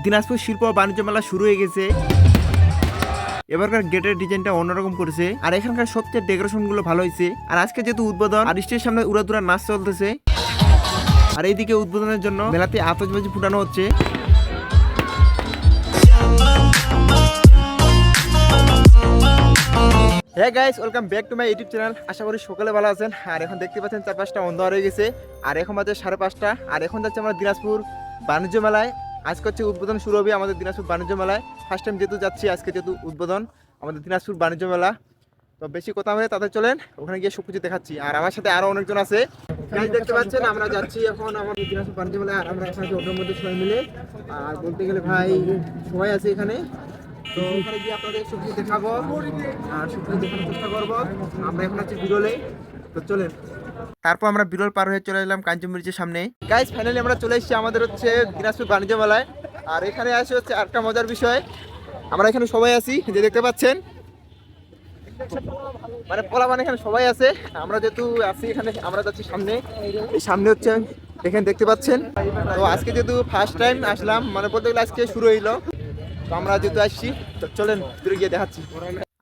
দিনাজপুর শিল্প ও বাণিজ্য মেলা শুরু হয়ে গেছে। এবারকার গেটের ডিজাইনটা অন্যরকম করেছে, আর এখানকার সবচেয়ে ডেকোরেশন গুলো ভালো হয়েছে। আর আজকে যেহেতু উদ্বোধন, আর স্টেজের সামনে উড়াদুরা নাচ চলতেছে, আর এইদিকে উদ্বোধনের জন্য মেলাতে আতশবাজি ফুটানো হচ্ছে। হ্যাঁ guys, welcome back to my YouTube channel. আশা করি সকালে ভালো আছেন। আর এখন দেখতে পাচ্ছেন চারপাশটা অন্ধকার হয়ে গেছে, আর এখন বাজে 5:30। আর এখন যাচ্ছে আমরা দিনাজপুর বাণিজ্য মেলায়। আজকে হচ্ছে উদ্বোধন শুরু হবে আমাদের দিনাজপুর বাণিজ্য মেলায়। ফার্স্ট টাইম যেহেতু যাচ্ছি, আজকে যেহেতু উদ্বোধন আমাদের দিনাজপুর বাণিজ্য মেলা, তো বেশি কথা হলে তাদের চলেন ওখানে গিয়ে সবকিছু দেখাচ্ছি। আর আমার সাথে আরো অনেকজন আছে, গাইস দেখতে পাচ্ছেন। আমরা যাচ্ছি এখন আমাদের দিনাজপুর বাণিজ্য মেলায়, আর আমরা এখানে ওটার মধ্যে সবাই মিলে, আর বলতে গেলে ভাই সবাই আছে এখানে। তো ওখানে গিয়ে আপনাদের সবকিছু দেখাবো আর সবকিছু দেখানোর চেষ্টা করবো। আমরা এখন আছি বিরলে, তো চলেন। তারপর আমরা বিরল পার হয়ে চলে এলাম কাঞ্চন ব্রিজের সামনে। গাইস ফাইনালি আমরা চলে এসেছি আমাদের হচ্ছে দিনাজপুর বাণিজ্য মেলায়। আর এখানে আসে হচ্ছে আরেকটা মজার বিষয়, আমরা এখানে সবাই আছি, যে দেখতে পাচ্ছেন, মানে পোলাপান এখানে সবাই আছে। আমরা যেহেতু আছি এখানে, আমরা যাচ্ছি সামনে। এই সামনে হচ্ছে এখানে দেখতে পাচ্ছেন। তো আজকে যেহেতু ফার্স্ট টাইম আসলাম, মানে বলতে গেলে আজকে শুরু হইলো, তো আমরা যেহেতু আসছি, তো চলেন দূরে গিয়ে দেখাচ্ছি।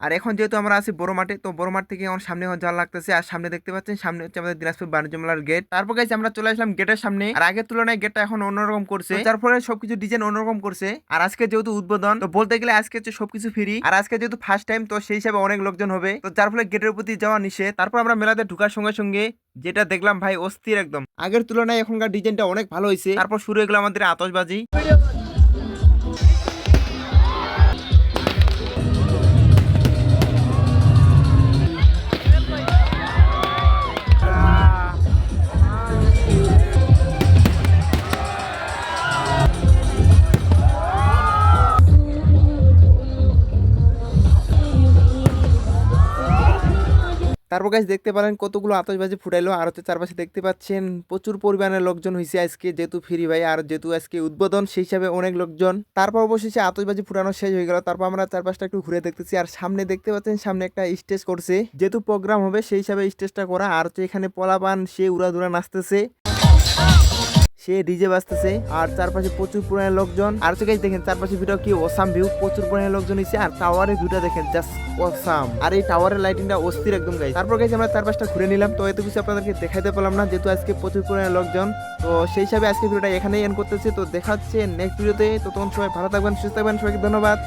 আর এখন যেহেতু আমরা আছি বড় মাঠে, তো বড় মাঠ থেকে আমার সামনে যাওয়া লাগতেছে। আর সামনে দেখতে পাচ্ছেন, সামনে হচ্ছে আমাদের দিনাজপুর বাণিজ্য মেলার গেট। তারপর গাইস আমরা চলে আসলাম গেটের সামনে। আর আগের তুলনায় গেটটা এখন অন্যরকম করছে, যার ফলে সবকিছু ডিজাইন অন্যরকম করছে। আর আজকে যেহেতু উদ্বোধন, তো বলতে গেলে আজকে হচ্ছে সবকিছু ফ্রি। আর আজকে যেহেতু ফার্স্ট টাইম, তো সেই হিসাবে অনেক লোকজন হবে, তো যার ফলে গেটের প্রতি যাওয়া নিষেধ। তারপর আমরা মেলাতে ঢুকার সঙ্গে সঙ্গে যেটা দেখলাম ভাই, অস্থির একদম। আগের তুলনায় এখনকার ডিজাইনটা অনেক ভালো হয়েছে। তারপর শুরু হয়ে গেল আমাদের আতশবাজি। তারপর গাইস দেখতে পারেন কতগুলো আতশবাজি ফুটাইলো। আর হচ্ছে চারপাশে দেখতে পাচ্ছেন প্রচুর পরিমাণে লোকজন হয়েছে আজকে, যেহেতু ফ্রি ভাই, আর যেহেতু আজকে উদ্বোধন, সেই হিসাবে অনেক লোকজন। তারপর অবশেষে আতশবাজি ফুটানো শেষ হয়ে গেল। তারপর আমরা চারপাশটা একটু ঘুরে দেখতেছি। আর সামনে দেখতে পাচ্ছেন, সামনে একটা স্টেজ করছে, যেহেতু প্রোগ্রাম হবে সেই হিসাবে স্টেজটা করা। আর হচ্ছে এখানে পোলাপান সে উড়াধুরা নাচতেছে, সে ডিজে বাজতেছে, আর চারপাশে প্রচুর পরিমাণে লোকজন। আর হচ্ছে গাইস দেখেন চারপাশে ভিউটা কি অসাম ভিউ, প্রচুর পরিমাণে লোকজন হয়েছে। আর টাওয়ারের ভিউটা দেখেন জাস্ট অসাম, আর এই টাওয়ারের লাইটিংটা অস্থির একদম গাইস। তারপর গাইস আমরা চারপাশটা ঘুরে নিলাম। তো এত কিছু আপনাদেরকে দেখাইতে পারলাম না, যেহেতু আজকে প্রচুর পরিমাণে লোকজন। তো সেই হিসাবে আজকে ভিডিওটা এখানেই এন্ড করতেছি। তো দেখা হচ্ছে নেক্সট ভিডিওতে। তো তখন সবাই ভালো থাকবেন, সুস্থ থাকবেন, সবাইকে ধন্যবাদ।